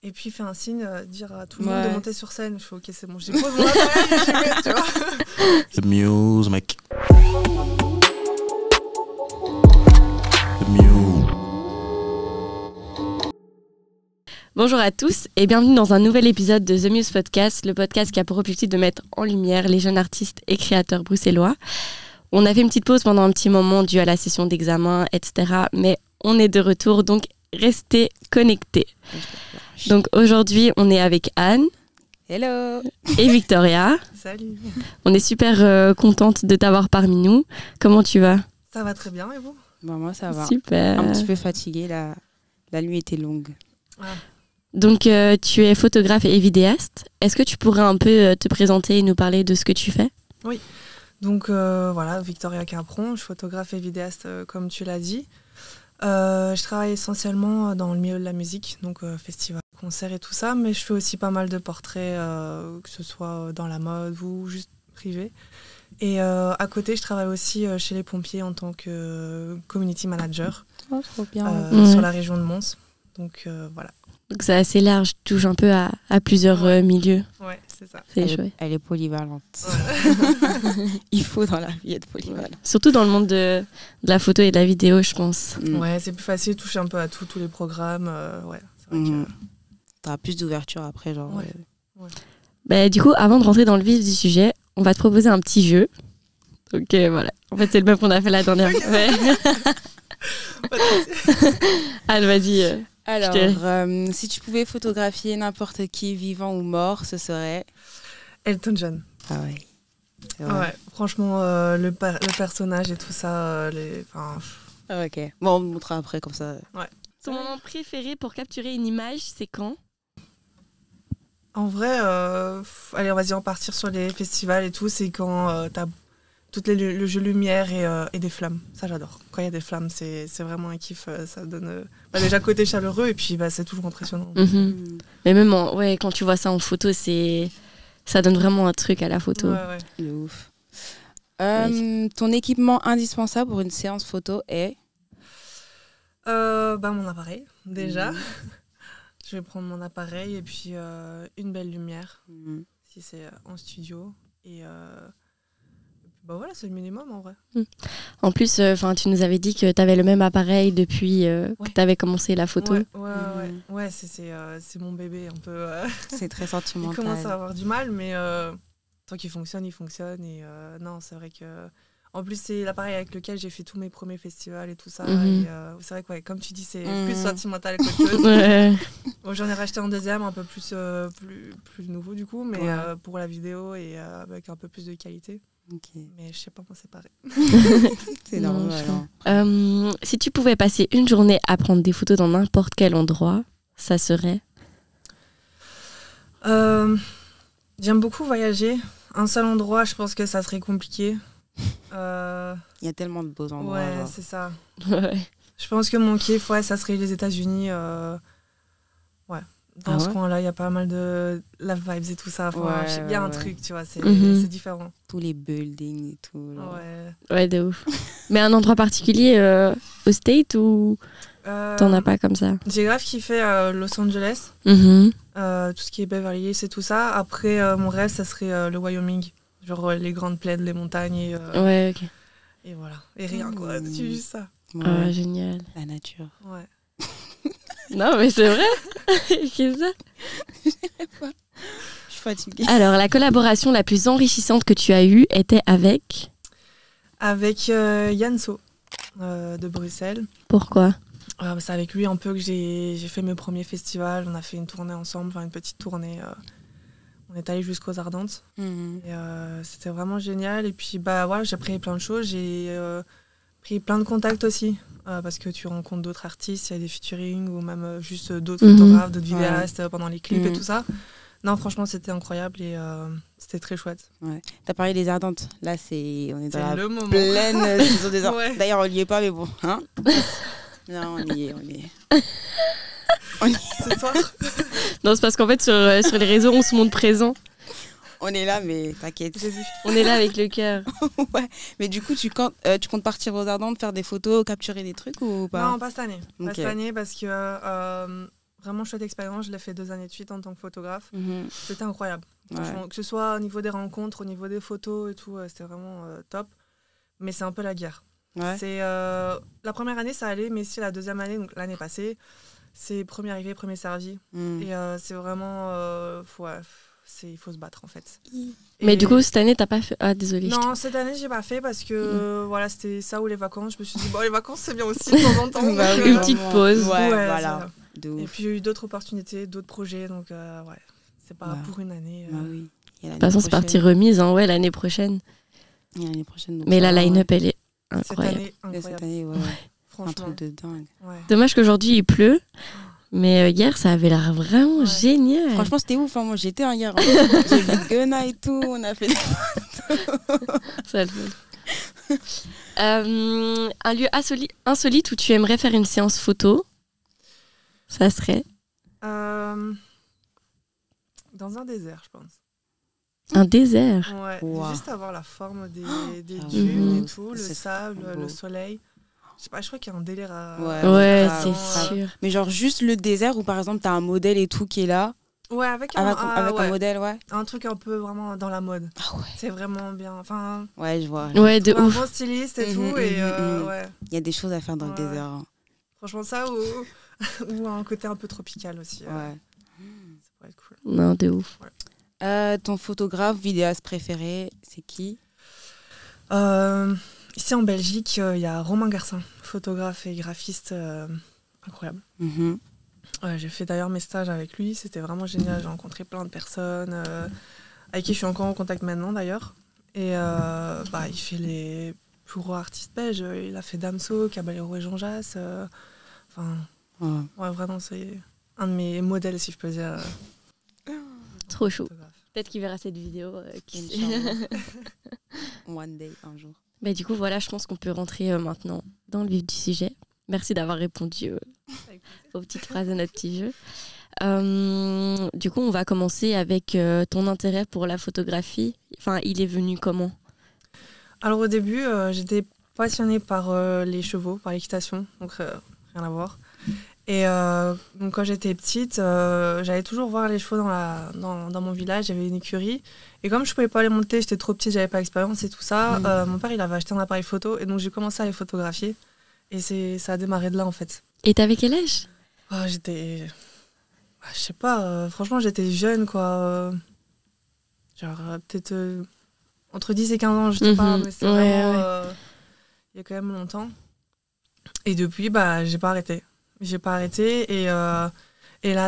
Et puis il fait un signe, dire à tout le monde de monter sur scène. Je fais ok, c'est bon, j'ai posé mon appareil et j'y vais, tu vois. The Muse, mec. The Muse. Bonjour à tous et bienvenue dans un nouvel épisode de The Muse Podcast, le podcast qui a pour objectif de mettre en lumière les jeunes artistes et créateurs bruxellois. On a fait une petite pause pendant un petit moment dû à la session d'examen, etc. Mais on est de retour, donc restez connectés. Donc aujourd'hui, on est avec Anne. Hello. Et Victoria. Salut. On est super contente de t'avoir parmi nous. Comment tu vas ? Ça va très bien et vous ? Moi, ça va. Super. Un petit peu fatiguée, la nuit était longue. Ah. Donc, tu es photographe et vidéaste. Est-ce que tu pourrais un peu te présenter et nous parler de ce que tu fais ? Oui. Donc, voilà, Victoria Capron, je suis photographe et vidéaste, comme tu l'as dit. Je travaille essentiellement dans le milieu de la musique, donc festival, concerts et tout ça, mais je fais aussi pas mal de portraits, que ce soit dans la mode ou juste privé. Et à côté, je travaille aussi chez les pompiers en tant que community manager Trop bien. sur la région de Mons. Donc, voilà. Donc, c'est assez large, tu touches un peu à plusieurs milieux. Ouais, c'est ça. C'est chouette. Elle est polyvalente. Ouais. Il faut dans la vie être polyvalente. Surtout dans le monde de la photo et de la vidéo, je pense. Ouais, c'est plus facile de toucher un peu à tous les programmes. Ouais, c'est vrai que... T'auras plus d'ouverture après, genre. Ouais. Ouais. Bah, du coup, avant de rentrer dans le vif du sujet, on va te proposer un petit jeu. Donc voilà. En fait, c'est le même qu'on a fait la dernière fois. Ouais. Anne, vas-y. Alors, si tu pouvais photographier n'importe qui, vivant ou mort, ce serait Elton John. Ah ouais. C'est vrai. Ouais, franchement, le personnage et tout ça, Ah, ok. Bon, on me montrera après comme ça. Ouais. Ton moment préféré pour capturer une image, c'est quand ? En vrai, allez, on va dire en partir sur les festivals et tout, c'est quand t'as toutes le jeu lumière et des flammes. Ça, j'adore. Quand il y a des flammes, c'est vraiment un kiff. Ça donne déjà côté chaleureux et puis c'est toujours impressionnant. Mais même quand tu vois ça en photo, ça donne vraiment un truc à la photo. Ouais. De ouf. Ton équipement indispensable pour une séance photo est Mon appareil, déjà. Je vais prendre mon appareil et puis une belle lumière, si c'est en studio. Et voilà, c'est le minimum en vrai. En plus, tu nous avais dit que tu avais le même appareil depuis que tu avais commencé la photo. Ouais, c'est mon bébé un peu. C'est très sentimental. Il commence à avoir du mal, mais tant qu'il fonctionne, il fonctionne. Et non, c'est vrai que... En plus, c'est l'appareil avec lequel j'ai fait tous mes premiers festivals et tout ça. Et, c'est vrai que, comme tu dis, c'est plus sentimental qu'autre chose. Ouais. Bon, j'en ai racheté un deuxième, un peu plus nouveau du coup, mais pour la vidéo et avec un peu plus de qualité. Okay. Mais je sais pas m'en séparer. C'est normal. Si tu pouvais passer une journée à prendre des photos dans n'importe quel endroit, ça serait ? J'aime beaucoup voyager. Un seul endroit, je pense que ça serait compliqué. Il y a tellement de beaux endroits. Ouais, genre. c'est ça. Ouais. Je pense que mon kiff, ça serait les États-Unis. Dans ce coin-là, il y a pas mal de love vibes et tout ça. Il y a un truc, tu vois, c'est différent. Tous les buildings et tout. Genre. Ouais, de ouf. Mais un endroit particulier au State ou t'en as pas comme ça ? J'ai grave kiffé Los Angeles. Tout ce qui est Beverly Hills et tout ça. Après, mon rêve, ça serait le Wyoming. Genre les grandes plaines, les montagnes. Ouais, ok. Et voilà. Et rien, quoi. Tu juste ça. Ouais. Ah, génial. La nature. Ouais. Non, mais c'est vrai. Qu'est-ce que ça ? Je sais pas. Je suis fatiguée. Alors, la collaboration la plus enrichissante que tu as eue était avec Yann So de Bruxelles. Pourquoi ? C'est avec lui un peu que j'ai fait mes premiers festivals. On a fait une tournée ensemble, une petite tournée. On est allé jusqu'aux Ardentes. Et, c'était vraiment génial. Et puis, j'ai appris plein de choses. J'ai pris plein de contacts aussi. Parce que tu rencontres d'autres artistes, il y a des featuring ou même juste d'autres photographes, d'autres vidéastes pendant les clips et tout ça. Non, franchement, c'était incroyable et c'était très chouette. Ouais. T'as parlé des Ardentes. Là, on est dans la moment. pleine saison des Ardentes. Ouais. D'ailleurs, on n'y est pas, mais bon. Hein. Non, on y est. On y est. Ce soir. Non, c'est parce qu'en fait, sur les réseaux, on se montre présent. On est là, mais t'inquiète. On est là avec le cœur. Ouais. Mais du coup, tu comptes partir aux Ardentes, faire des photos, capturer des trucs ou pas ? Non, pas cette année. Pas cette année parce que Vraiment chouette expérience. Je l'ai fait 2 années de suite en tant que photographe. Mhm. C'était incroyable. Franchement, que ce soit au niveau des rencontres, au niveau des photos et tout, c'était vraiment top. Mais c'est un peu la guerre. Ouais. C'est, la première année, ça allait, mais c'est la deuxième année, donc l'année passée, c'est premier arrivé, premier servi. Mhm. Et c'est vraiment... il faut se battre, en fait. Mais Et- du coup, cette année, t'as pas fait. Ah, désolée. Non, cette année, j'ai pas fait parce que voilà, c'était ça ou les vacances. Je me suis dit, bon, les vacances, c'est bien aussi de temps en temps. Bah donc, oui, Une petite vraiment. pause. Ouais, Ouais, voilà. ça. De Et ouf. puis, il y a eu d'autres opportunités, d'autres projets. Donc, ouais, c'est pas Ouais. pour une année. Bah oui. Et De toute façon, c'est parti remise, hein, ouais, l'année prochaine. Et l'année prochaine. donc Mais ça la va, line-up, elle est Cette incroyable. année, ouais. Et incroyable. cette année, ouais. Un Franchement. truc de dingue. Ouais. Dommage qu'aujourd'hui, il pleut. Mais hier, ça avait l'air vraiment Ouais. génial. Franchement, c'était ouf. Hein. Moi, j'étais hier. Hein. J'ai vu Gunna et tout. On a fait. Ça le fait. Un lieu insolite où tu aimerais faire une séance photo, ça serait Dans un désert, je pense. un désert. Ouais. Wow. Juste avoir la forme des Ah dunes oui. et tout, le C'est sable, trop beau. le soleil. Je sais pas, je crois qu'il y a un délire à. Ouais, grave, c'est grave. sûr. Mais genre juste le désert où par exemple t'as un modèle et tout qui est là. Ouais, avec Avec un un modèle, ouais. un truc un peu vraiment dans la mode. Ah ouais. C'est vraiment bien. Enfin, Ouais, je vois. Ouais, de trouver un ouf. bon styliste et Mhm, tout. Et mhm. ouais, Il y a des choses à faire dans le Ouais. désert. Hein. franchement, ça ou un côté un peu tropical aussi. Ouais. Ça pourrait être cool. Non, de ouf. Ton photographe, vidéaste préféré, c'est qui? Ici en Belgique, il y a Romain Garcin, photographe et graphiste incroyable. Mhm. Ouais, j'ai fait d'ailleurs mes stages avec lui, c'était vraiment génial. J'ai rencontré plein de personnes avec qui je suis encore en contact maintenant d'ailleurs. Et il fait les plus gros artistes belges. Il a fait Damso, Caballero et Jean Jass. Ouais. Ouais, vraiment, c'est un de mes modèles, si je peux dire. Trop chaud. photographe. Peut-être qu'il verra cette vidéo. Qui sait. Inch'Allah. One day, un jour. Bah, du coup, voilà, je pense qu'on peut rentrer maintenant dans le vif du sujet. Merci d'avoir répondu aux petites phrases de notre petit jeu. Du coup, on va commencer avec ton intérêt pour la photographie. Enfin, il est venu comment? Alors au début, j'étais passionnée par les chevaux, par l'équitation, donc rien à voir. Et donc quand j'étais petite, j'allais toujours voir les chevaux dans mon village, j'avais une écurie. Et comme je pouvais pas les monter, j'étais trop petite, j'avais pas d'expérience et tout ça, mon père il avait acheté un appareil photo et donc j'ai commencé à les photographier. Et ça a démarré de là en fait. Et t'avais quel âge? J'étais... je sais pas, franchement j'étais jeune quoi. Peut-être entre 10 et 15 ans, je sais pas, mais c'était vraiment... il y a quand même longtemps. Et depuis, j'ai pas arrêté. J'ai pas arrêté et là,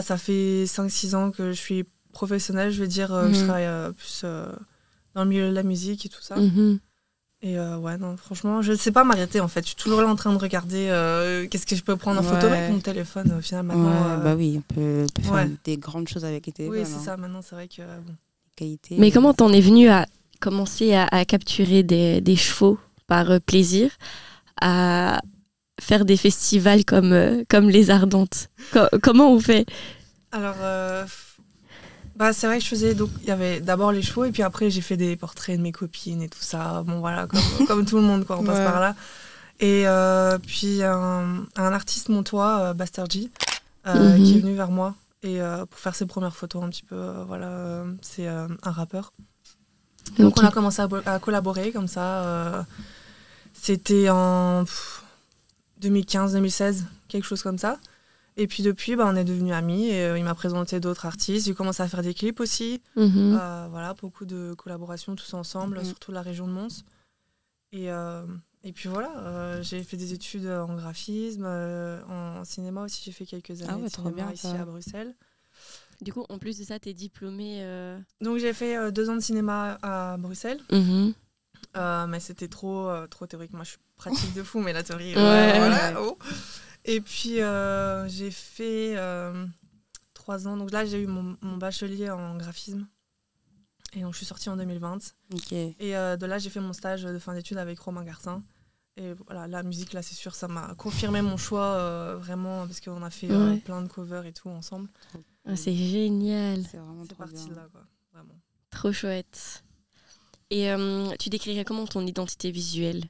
ça fait 5-6 ans que je suis professionnelle, je veux dire, je travaille plus dans le milieu de la musique et tout ça. Et ouais, non, franchement, je ne sais pas m'arrêter en fait. Je suis toujours là en train de regarder qu'est-ce que je peux prendre en photo avec mon téléphone au final maintenant. Bah oui, on peut faire ouais. des grandes choses avec les téléphones. Oui, c'est ça, maintenant c'est vrai que. Bon. Qualité. Mais comment t'en es venu à commencer à capturer des chevaux par plaisir, à faire des festivals comme les Ardentes? Comment on fait? Alors, c'est vrai que je faisais. Donc, il y avait d'abord les chevaux, et puis après, j'ai fait des portraits de mes copines et tout ça. Bon, voilà, comme tout le monde, quoi, on passe par là. Et puis, un artiste montois, Baster G, qui est venu vers moi et, pour faire ses premières photos, un petit peu. C'est un rappeur. Donc, on a commencé à collaborer comme ça. C'était en 2015-2016, quelque chose comme ça. Et puis depuis, on est devenus amis et il m'a présenté d'autres artistes. J'ai commencé à faire des clips aussi. Beaucoup de collaborations tous ensemble, surtout la région de Mons. Et puis voilà, j'ai fait des études en graphisme, en cinéma aussi. J'ai fait quelques années de cinéma bien, ici à Bruxelles. Du coup, en plus de ça, t'es diplômée... Donc j'ai fait 2 ans de cinéma à Bruxelles. Mais c'était trop théorique. Moi, je suis pratique de fou, mais la théorie... Et puis, j'ai fait 3 ans. Donc là, j'ai eu mon bachelier en graphisme. Et donc, je suis sortie en 2020. Okay. Et de là, j'ai fait mon stage de fin d'études avec Romain Garcin. Et voilà, la musique, là, c'est sûr, ça m'a confirmé mon choix, vraiment, parce qu'on a fait plein de covers et tout ensemble. C'est génial. C'est vraiment trop parti bien. de là, quoi. Vraiment. Trop chouette. Et tu décrirais comment ton identité visuelle?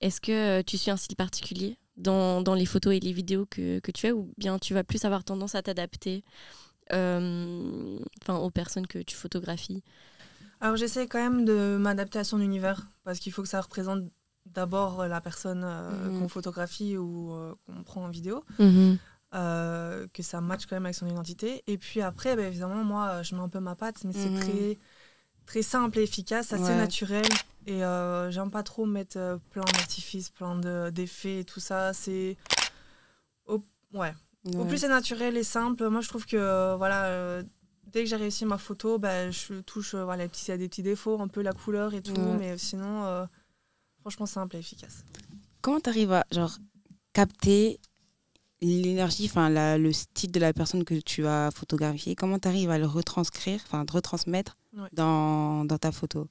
Est-ce que tu suis un style particulier dans les photos et les vidéos que tu fais, ou bien tu vas plus avoir tendance à t'adapter aux personnes que tu photographies? Alors j'essaie quand même de m'adapter à son univers, parce qu'il faut que ça représente d'abord la personne qu'on photographie ou qu'on prend en vidéo, que ça matche quand même avec son identité. Et puis après, évidemment, moi, je mets un peu ma patte, mais c'est très, très simple et efficace, assez naturel. Et j'aime pas trop mettre plein d'artifices, plein d'effets et tout ça. Au plus c'est naturel et simple, moi je trouve que dès que j'ai réussi ma photo, je touche il y a des petits défauts, un peu la couleur et tout, mais sinon, franchement, simple et efficace. Comment tu arrives à capter l'énergie, le style de la personne que tu as photographiée? Comment tu arrives à le retransmettre dans ta photo?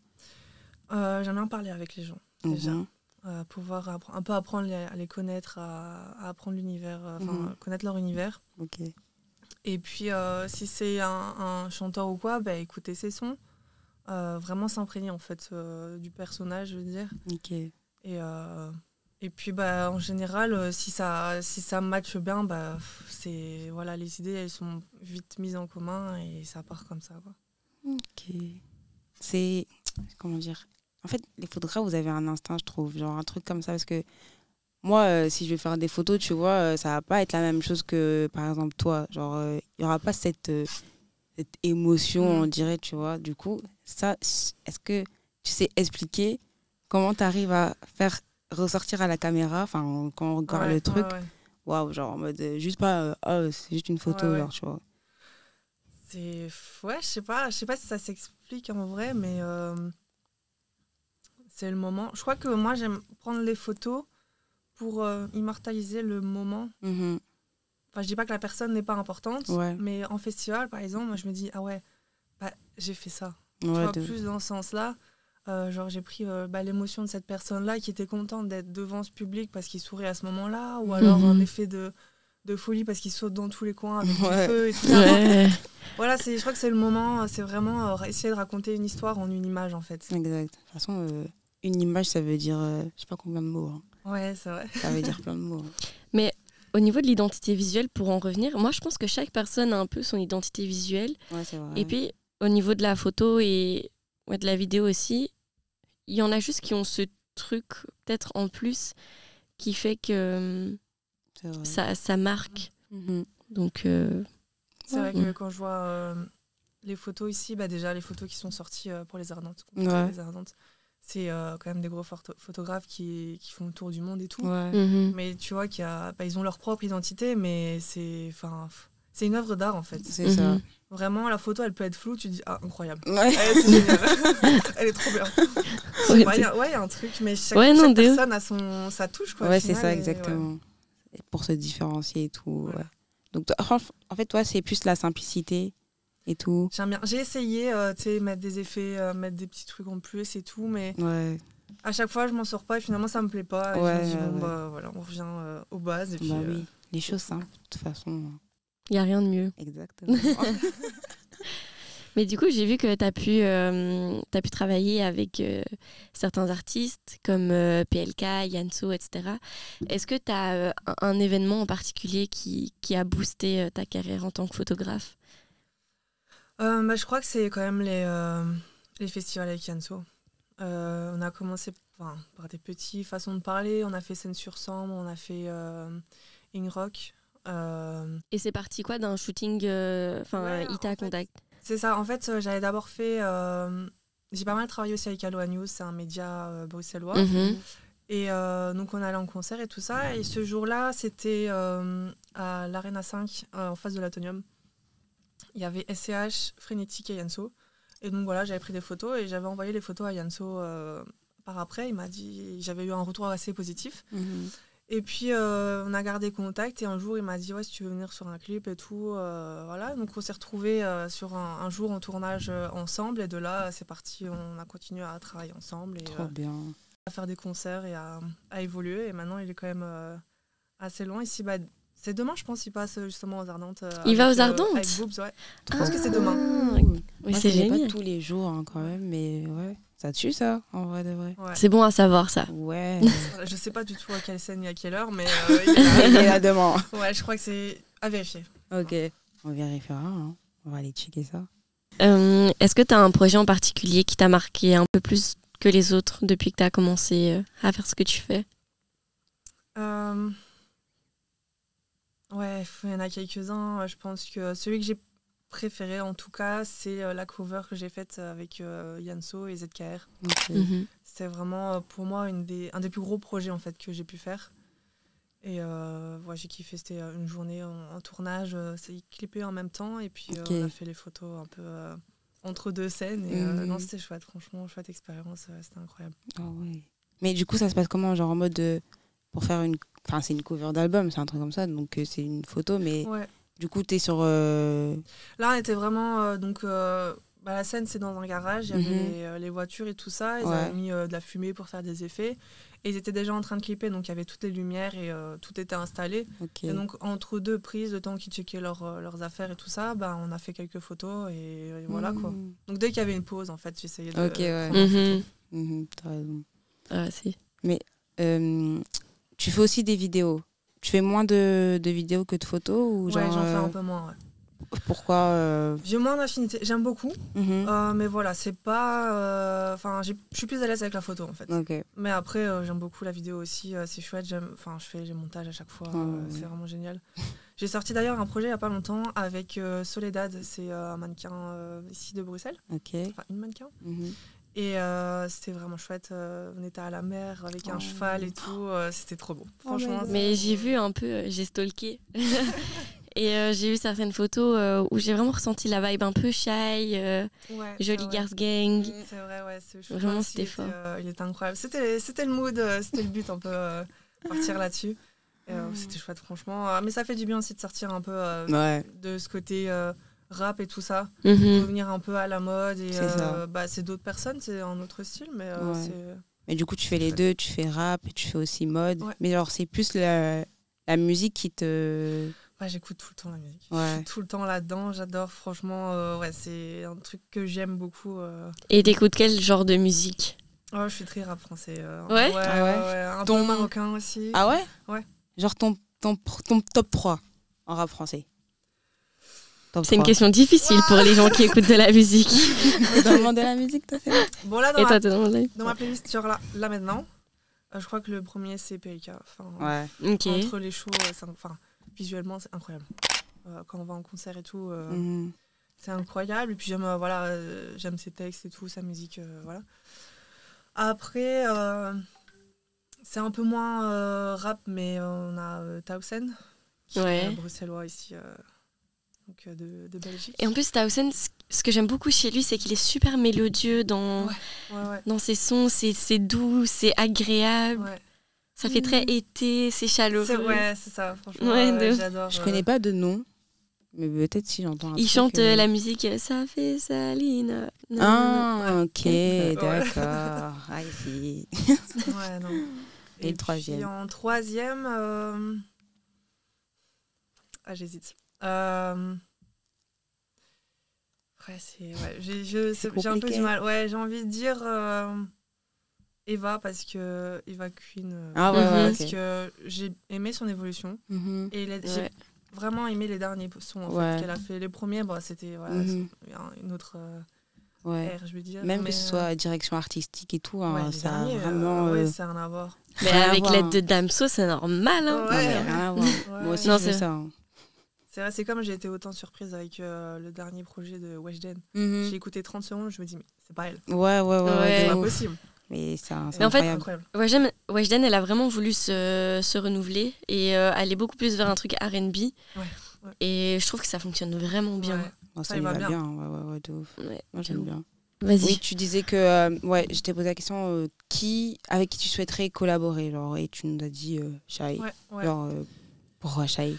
J'aime bien parler avec les gens, déjà. Pouvoir un peu apprendre à les connaître, à apprendre l'univers, connaître leur univers. Okay. Et puis, si c'est un chanteur ou quoi, écouter ses sons. Vraiment s'imprégner, en fait, du personnage, je veux dire. Okay. Et puis, en général, si ça matche bien, les idées, elles sont vite mises en commun et ça part comme ça, quoi. Ok. C'est... Comment dire ? En fait, les photographes, vous avez un instinct, je trouve, genre un truc comme ça, parce que moi, si je vais faire des photos, tu vois, ça va pas être la même chose que, par exemple, toi. Genre, il y aura pas cette émotion, on dirait, tu vois. Du coup, ça, est-ce que tu sais expliquer comment tu arrives à faire ressortir à la caméra, quand on regarde le truc, waouh, genre en mode, juste pas, c'est juste une photo, genre, tu vois. Je sais pas si ça s'explique en vrai, mais c'est le moment. Je crois que moi, j'aime prendre les photos pour immortaliser le moment. Enfin, je dis pas que la personne n'est pas importante, mais en festival, par exemple, moi, je me dis, j'ai fait ça. Tu vois, plus dans ce sens-là. Genre, j'ai pris l'émotion de cette personne-là qui était contente d'être devant ce public parce qu'il sourit à ce moment-là, ou alors un effet de folie parce qu'il saute dans tous les coins avec du feu et tout ça. Voilà, je crois que c'est le moment, c'est vraiment essayer de raconter une histoire en une image, en fait. Exact. De toute façon, une image, ça veut dire, je sais pas combien de mots. Hein. Ouais, c'est vrai. Ça veut dire plein de mots. Mais au niveau de l'identité visuelle, pour en revenir, moi, je pense que chaque personne a un peu son identité visuelle. Ouais, c'est vrai. Et puis, au niveau de la photo et de la vidéo aussi, il y en a juste qui ont ce truc, peut-être en plus, qui fait que ça marque. Donc, c'est vrai que quand je vois les photos ici, déjà les photos qui sont sorties pour les Ardentes, c'est quand même des gros photographes qui font le tour du monde et tout. Mais tu vois ils ont leur propre identité, mais c'est une œuvre d'art, en fait. C'est ça. Vraiment, la photo, elle peut être floue, tu dis, incroyable. Ouais. C'est génial. Elle est trop bien. Il y a un truc, mais chaque personne a sa touche, quoi. Ouais, c'est ça, exactement. Et pour se différencier et tout. Ouais. Donc, en fait, toi, c'est plus la simplicité et tout. J'aime bien. J'ai essayé, mettre des effets, mettre des petits trucs en plus et tout, mais à chaque fois, je m'en sors pas et finalement, ça me plaît pas. Et je me dis, voilà, on revient aux bases. Et puis, oui, les choses simples, de toute façon. Il n'y a rien de mieux. Exactement. Mais du coup, j'ai vu que tu as pu travailler avec certains artistes comme PLK, Yanso, etc. Est-ce que tu as un événement en particulier qui a boosté ta carrière en tant que photographe ? Je crois que c'est quand même les festivals avec Yanso. On a commencé par des petites façons de parler. On a fait Scène sur Sambre, on a fait Inrock. Et c'est parti quoi d'un shooting Ita Contact? C'est ça, en fait, j'avais d'abord fait... j'ai pas mal travaillé aussi avec Aloha News, c'est un média bruxellois. Et donc on allait en concert et tout ça. Et ce jour-là, c'était à l'Arena 5, en face de l'Atonium. Il y avait SCH, Frénétique et Yanso. Et donc voilà, j'avais pris des photos et j'avais envoyé les photos à Yanso par après. Il m'a dit... J'avais eu un retour assez positif. Et puis, on a gardé contact et un jour, il m'a dit « Ouais, si tu veux venir sur un clip et tout. » Voilà, donc on s'est retrouvés sur un jour en tournage ensemble. Et de là, c'est parti, on a continué à travailler ensemble. Et, trop bien. À faire des concerts et à évoluer. Et maintenant, il est quand même assez loin. Ici, c'est demain, je pense, il passe justement aux Ardentes. Il va aux Ardentes avec Boobs, ouais. Je pense que c'est demain. Oui, c'est génial. Pas tous les jours, hein, quand même, mais ouais. Ça tue, ça, en vrai de vrai. Ouais. C'est bon à savoir, ça. Ouais. Je sais pas du tout à quelle scène et à quelle heure, mais Il est là demain. ouais, je crois que c'est à vérifier. Ok. On vérifiera, hein. On va aller checker ça. Est-ce que tu as un projet en particulier qui t'a marqué un peu plus que les autres depuis que tu as commencé à faire ce que tu fais? Ouais, il y en a quelques-uns. Je pense que celui que j'ai préféré, en tout cas, c'est la cover que j'ai faite avec Yanso et ZKR. Ok. C'était vraiment, pour moi, un des plus gros projets en fait, que j'ai pu faire. Et ouais, j'ai kiffé, c'était une journée en tournage, c'est clippé en même temps. Et puis Ok. on a fait les photos un peu entre deux scènes. Et non, c'était chouette, franchement, chouette expérience, c'était incroyable. Ah ouais. Mais du coup, ça se passe comment? Genre en mode pour faire une. Enfin, c'est une cover d'album, c'est un truc comme ça, donc c'est une photo, mais Ouais. du coup, t'es sur. Là, on était vraiment. La scène, c'est dans un garage. Il y avait les voitures et tout ça. Ils avaient mis de la fumée pour faire des effets. Et ils étaient déjà en train de clipper. Donc, il y avait toutes les lumières et tout était installé. Ok. Et donc, entre deux prises, le temps qu'ils checkaient leurs affaires et tout ça, on a fait quelques photos. Et voilà, quoi. Donc, dès qu'il y avait une pause, en fait, j'essayais de Ok, ouais. prendre une photo. T'as raison. Ah, si. Mais tu fais aussi des vidéos. Tu fais moins de vidéos que de photos ou Ouais, genre, j'en fais un peu moins, ouais. Pourquoi J'ai moins d'affinité. J'aime beaucoup. Mais voilà, c'est pas... Enfin, je suis plus à l'aise avec la photo, en fait. Ok. Mais après, j'aime beaucoup la vidéo aussi. C'est chouette. Je fais les montages à chaque fois. C'est vraiment génial. J'ai sorti d'ailleurs un projet il n'y a pas longtemps avec Soledad. C'est un mannequin ici de Bruxelles. Ok. Enfin, une mannequin. Et c'était vraiment chouette. On était à la mer avec un cheval et tout. C'était trop beau. Franchement. Mais j'ai vu un peu, j'ai stalké. Et j'ai vu certaines photos où j'ai vraiment ressenti la vibe un peu shy, jolie girls gang. C'est vrai, ouais. Vraiment, c'était fort. Il était incroyable. C'était le mood, c'était le but un peu, partir là-dessus. C'était chouette, franchement. Mais ça fait du bien aussi de sortir un peu de ce côté rap et tout ça. Revenir un peu à la mode. Et c'est d'autres personnes, c'est un autre style, mais c'est... Mais du coup, tu fais les deux, tu fais rap et tu fais aussi mode. Ouais. Mais genre, c'est plus la musique qui te... Ouais, j'écoute tout le temps la musique. Ouais. Je suis tout le temps là-dedans, j'adore. Franchement, c'est un truc que j'aime beaucoup. Et t'écoutes quel genre de musique? Je suis très rap français. Ouais. Un peu marocain aussi. Ah ouais? Ouais. Genre ton top 3 en rap français. C'est une question difficile pour les gens qui écoutent de la musique. Tu dois demander la musique, toi, c'est bon. Bon, là, Et toi, t'es demandé? dans ma playlist, genre là maintenant, je crois que le premier, c'est PLK. Ouais. Ok. Entre les shows, visuellement, c'est incroyable. Quand on va en concert et tout, c'est incroyable. Et puis, j'aime ses textes et tout, sa musique, voilà. Après, c'est un peu moins rap, mais on a Tausen, qui est bruxellois ici, donc de Belgique. Et en plus, Tausen, ce que j'aime beaucoup chez lui, c'est qu'il est super mélodieux dans ses sons. C'est doux, c'est agréable. Ouais. Ça fait très été, c'est chaleureux. C'est ça, franchement. J'adore. Je connais pas de nom, mais peut-être si j'entends un Il chante la musique Ça fait Saline. Ok, d'accord. Ah, ici. Ouais, non. Et le troisième? Puis en troisième, j'hésite. J'ai un peu du mal. Ouais, j'ai envie de dire Eva, parce que Eva Queen. Parce que j'ai aimé son évolution. Et j'ai vraiment aimé les derniers sons en fait, qu'elle a fait. Les premiers, c'était une autre ère, je veux dire. Même que ce soit direction artistique et tout, ça a vraiment. Ça n'a rien à voir. Mais avec l'aide de Damso, c'est normal. Hein. Rien à voir. Moi aussi, je fais ça. C'est vrai, c'est comme j'ai été autant surprise avec le dernier projet de Weshden. J'ai écouté 30 secondes, je me dis, mais c'est pas elle. Ouais. C'est pas possible. Mais c'est incroyable. Weshden, elle a vraiment voulu se renouveler et aller beaucoup plus vers un truc R&B. Et je trouve que ça fonctionne vraiment bien. Ça y va bien. Ouais, de ouf. Moi, j'aime bien. Vas-y. Oui, tu disais que je t'ai posé la question avec qui tu souhaiterais collaborer, genre, et tu nous as dit Shai. Genre, pourquoi Shai?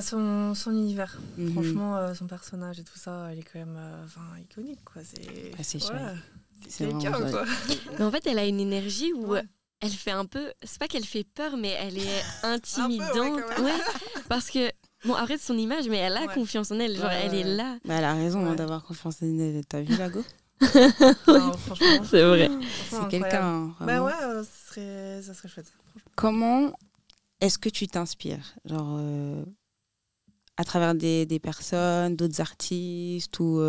Son univers. Franchement, son personnage et tout ça, elle est quand même iconique, quoi. C'est Shai. C'est quelqu'un, quoi. Mais en fait, elle a une énergie où elle fait un peu... C'est pas qu'elle fait peur, mais elle est intimidante. Parce que... Bon, après, c'est son image, mais elle a confiance en elle. Genre, elle est là. Elle a raison d'avoir confiance en elle. T'as vu, Lago? Non, franchement, C'est vrai. franchement, C'est quelqu'un, hein, bah vraiment. ouais, ça serait chouette. Comment est-ce que tu t'inspires, genre à travers des personnes, d'autres artistes ou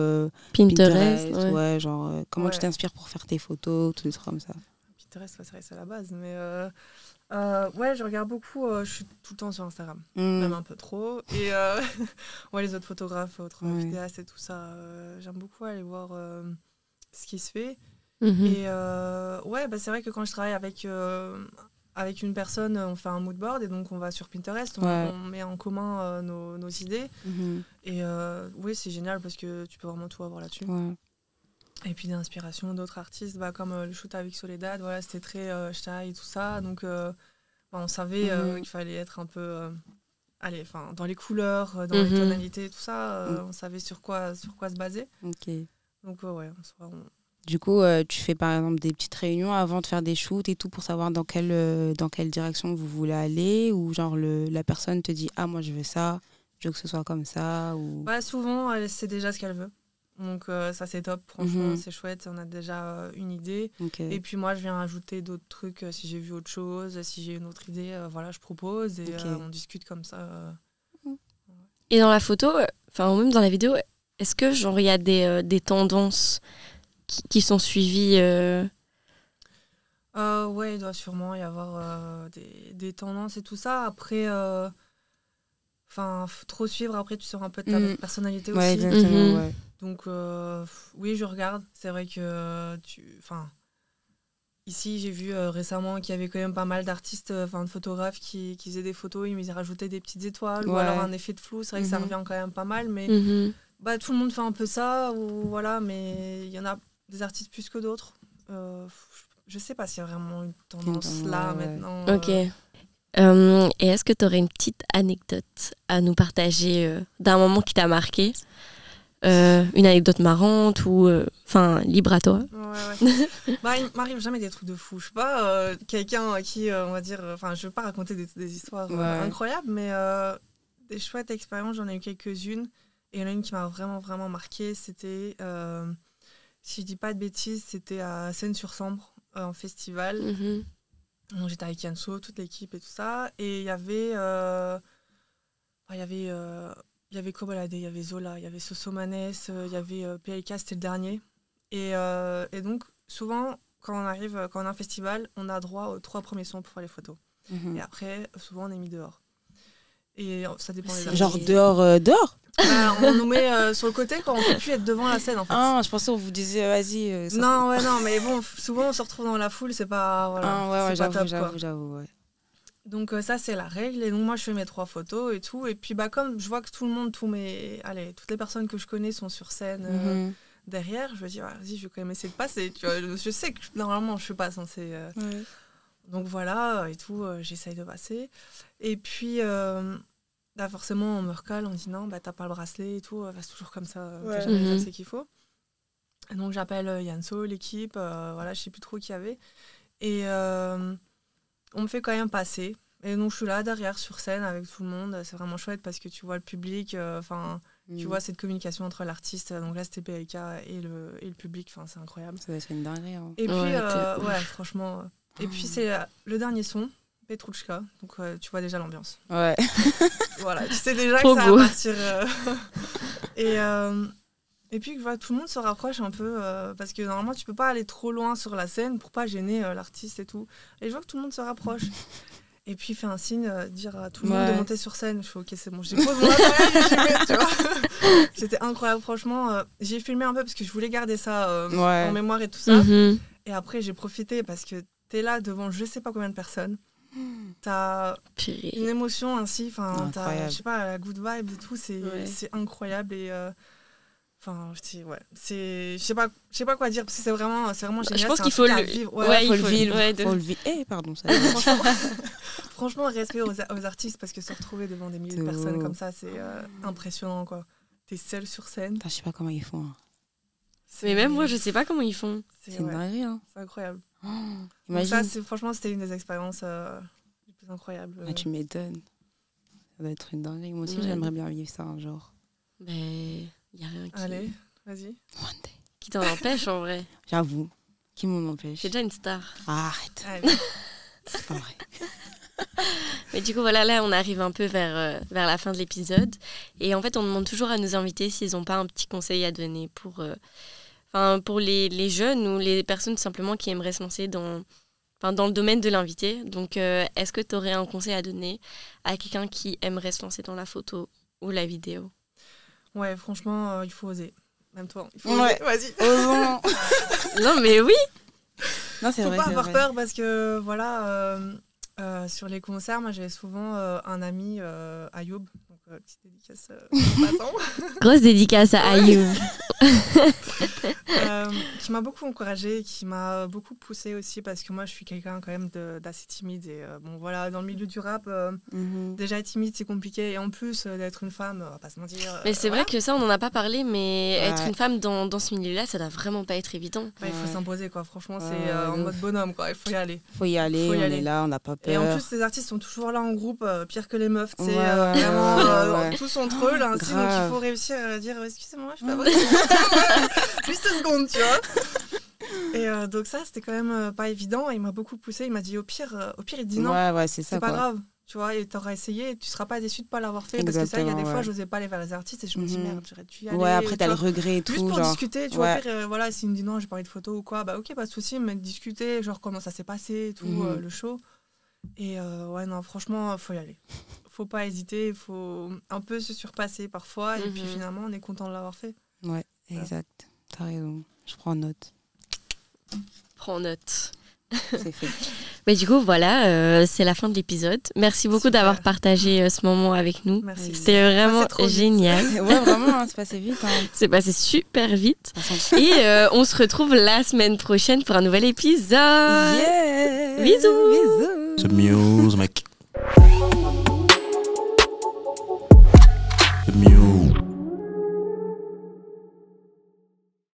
Pinterest, ouais. ouais, genre comment tu Ouais. t'inspires pour faire tes photos, tous des trucs comme ça. Pinterest, ouais, c'est vrai, c'est la base. Mais ouais, je regarde beaucoup. Je suis tout le temps sur Instagram, même un peu trop. Et ouais, les autres photographes, autres Ouais. vidéastes et tout ça, j'aime beaucoup aller voir ce qui se fait. Mhm. Et ouais, bah, c'est vrai que quand je travaille avec une personne, on fait un mood board et donc on va sur Pinterest, Ouais. on met en commun nos idées. Et oui, c'est génial parce que tu peux vraiment tout avoir là-dessus. Ouais. Et puis d'inspiration d'autres artistes, bah, comme le shoot avec Soledad, voilà, c'était très shy et tout ça. Donc bah, on savait qu'il fallait être un peu allez, dans les couleurs, dans les tonalités, tout ça. On savait sur quoi se baser. Ok. Donc ouais, Du coup, tu fais par exemple des petites réunions avant de faire des shoots et tout pour savoir dans quelle direction vous voulez aller, ou genre la personne te dit ah moi je veux ça, je veux que ce soit comme ça, ou bah, souvent, elle sait déjà ce qu'elle veut. Donc ça, c'est top. Franchement, c'est chouette. On a déjà une idée. Ok. Et puis moi, je viens ajouter d'autres trucs. Si j'ai vu autre chose, si j'ai une autre idée, voilà, je propose. Et Ok. on discute comme ça. Et dans la photo, enfin, ou même dans la vidéo, est-ce que genre il y a des tendances qui sont suivies Ouais, il doit sûrement y avoir des tendances et tout ça. Après, trop suivre, après, tu sors un peu de ta personnalité Ouais, aussi. exactement, Mhm. ouais. Donc, oui, je regarde. C'est vrai que ici, j'ai vu récemment qu'il y avait quand même pas mal d'artistes, de photographes qui faisaient des photos, ils rajoutaient des petites étoiles ou Ouais. alors un effet de flou. C'est vrai que ça revient quand même pas mal, mais Mhm. bah, tout le monde fait un peu ça, ou voilà, mais il y en a des artistes plus que d'autres. Je sais pas s'il y a vraiment une tendance là Ouais. maintenant. Ok. Et est-ce que tu aurais une petite anecdote à nous partager d'un moment qui t'a marqué, une anecdote marrante ou libre à toi? Ouais. Bah, il m'arrive jamais des trucs de fou. Je suis pas quelqu'un à qui, on va dire... je veux pas raconter des histoires incroyables, mais des chouettes expériences, j'en ai eu quelques-unes. Et il y en a une qui m'a vraiment, vraiment marquée. C'était, si je dis pas de bêtises, c'était à Seine-sur-Sambre, en festival. Mhm. Donc, j'étais avec Yanso, toute l'équipe et tout ça. Et il y avait... il y avait Kobolade, il y avait Zola, il y avait Sosomanes, il y avait PLK, c'était le dernier. Et donc, souvent, quand on a un festival, on a droit aux 3 premiers sons pour faire les photos. Et après, souvent, on est mis dehors. Et ça dépend des Genre artistes. dehors Bah, on nous met sur le côté quand on peut plus être devant la scène, en fait. Ah, je pensais qu'on vous disait vas-y. Non, mais bon, souvent, on se retrouve dans la foule, c'est pas, voilà, c'est pas top, quoi. J'avoue, ouais. Donc ça, c'est la règle. Et donc moi, je fais mes 3 photos et tout. Et puis comme je vois que tout le monde, toutes les personnes que je connais sont sur scène derrière, je me dis, vas-y, je vais quand même essayer de passer. Tu vois, je sais que normalement, je suis pas censée... Donc voilà, et tout, j'essaye de passer. Et puis, là, forcément, on me recale, on me dit, non, bah, t'as pas le bracelet et tout, c'est toujours comme ça, t'as jamais les accès qu'il faut. Et donc j'appelle Yanso, l'équipe, voilà, je sais plus trop qui y avait. Et... on me fait quand même passer. Et donc, je suis là, derrière, sur scène, avec tout le monde. C'est vraiment chouette parce que tu vois le public, tu vois cette communication entre l'artiste. Donc là, c'était PLK et le public. C'est incroyable. Ça va être une dinguerie. Hein. Et puis, franchement. Et puis, c'est le dernier son, Petrouchka. Donc, tu vois déjà l'ambiance. Ouais. Voilà, tu sais déjà Trop que ça beau. va partir. Et puis, tout le monde se rapproche un peu parce que normalement, tu peux pas aller trop loin sur la scène pour pas gêner l'artiste et tout. Et je vois que tout le monde se rapproche. Et puis, il fait un signe, dire à tout le monde de monter sur scène. Je fais ok, c'est bon, j'ai posé mon appareil et j'y vais, tu vois. C'était incroyable, franchement. J'ai filmé un peu parce que je voulais garder ça en mémoire et tout ça. Mhm. Et après, j'ai profité parce que t'es là devant je sais pas combien de personnes. T'as une émotion ainsi, t'as, je sais pas, la good vibe et tout, c'est incroyable. Et je sais pas quoi dire parce que c'est vraiment génial. Je pense qu'il faut le vivre. faut le vivre. Faut le vivre. Pardon, ça. Franchement, respect aux artistes parce que se retrouver devant des milliers de personnes comme ça, c'est impressionnant, quoi. T'es seule sur scène. Je sais pas comment ils font. Hein. Mais même moi, je sais pas comment ils font. C'est une dinguerie, hein. C'est incroyable. Donc ça, franchement, c'était une des expériences les plus incroyables. Tu m'étonnes. Ça va être une dinguerie. Moi aussi, j'aimerais bien vivre ça un jour. Mais il y a rien qui... Allez, vas-y. One day. Qui t'en empêche en vrai? J'avoue. Qui m'en empêche? C'est déjà une star. Ah, arrête. Ah, oui. C'est pas vrai. Mais du coup, voilà, là, on arrive un peu vers la fin de l'épisode. Et en fait, on demande toujours à nos invités s'ils n'ont pas un petit conseil à donner pour les jeunes ou les personnes simplement qui aimeraient se lancer dans le domaine de l'invité. Donc, est-ce que tu aurais un conseil à donner à quelqu'un qui aimerait se lancer dans la photo ou la vidéo? Ouais, franchement, il faut oser. Même toi, il faut Ouais. oser. Vas-y. Osons. Non, mais oui. Non, c'est Faut vrai. pas c'est avoir vrai. peur parce que voilà, sur les concerts, moi j'avais souvent un ami, Ayoub, donc petite dédicace en passant, Grosse dédicace à Ayoub. qui m'a beaucoup encouragée, qui m'a beaucoup poussée aussi parce que moi je suis quelqu'un quand même d'assez timide et bon voilà, dans le milieu du rap, déjà être timide c'est compliqué et en plus d'être une femme, on va pas se mentir. Mais c'est vrai que ça, on n'en a pas parlé, mais Ouais. être une femme dans ce milieu-là, ça doit vraiment pas être évident. Ouais, il faut Ouais. s'imposer quoi, franchement Ouais, c'est en de mode bonhomme quoi, il faut y aller. Faut y aller, Faut y on aller. est là, on n'a pas peur. Et en plus, ces artistes sont toujours là en groupe, pire que les meufs, tu sais, Ouais, ouais, vraiment ouais. tous entre eux, là, ainsi, donc Grave. il faut réussir à dire excusez-moi, je peux avoir juste 2 secondes, tu vois. Et donc ça, c'était quand même pas évident, et il m'a beaucoup poussé, il m'a dit au pire, il te dit non, Ouais, c'est ça, c'est pas quoi. grave, tu vois, et t'auras essayé, et tu seras pas déçu de pas l'avoir fait, parce que ça, il y a des Exactement, fois, ouais. j'osais pas aller vers les artistes, et je me dis Mhm. merde, j'aurais dû y aller. Ouais, après, tu t'as le vois. regret et tout. Juste pour genre. discuter, tu vois, Ouais. au pire, voilà, s'il me dit non, j'ai parlé de photos ou quoi, bah ok, pas de souci, mais discuter, genre comment ça s'est passé, et tout, Mhm. le show. Et ouais, non, franchement, faut y aller. Faut pas hésiter, il faut un peu se surpasser parfois, et puis Mhm. finalement, on est content de l'avoir fait. Ouais, exact. T'as raison. Je prends note. Prends note. C'est fait. Mais du coup, voilà, c'est la fin de l'épisode. Merci beaucoup Super. d'avoir partagé ce moment avec nous. Merci. C'était vraiment Ah, c'est trop vite. génial. Ouais, vraiment, hein, c'est passé vite. Hein. C'est passé super vite. De toute façon. Et on se retrouve la semaine prochaine pour un nouvel épisode. Yeah. Bisous. Bisous. The Muse, mec.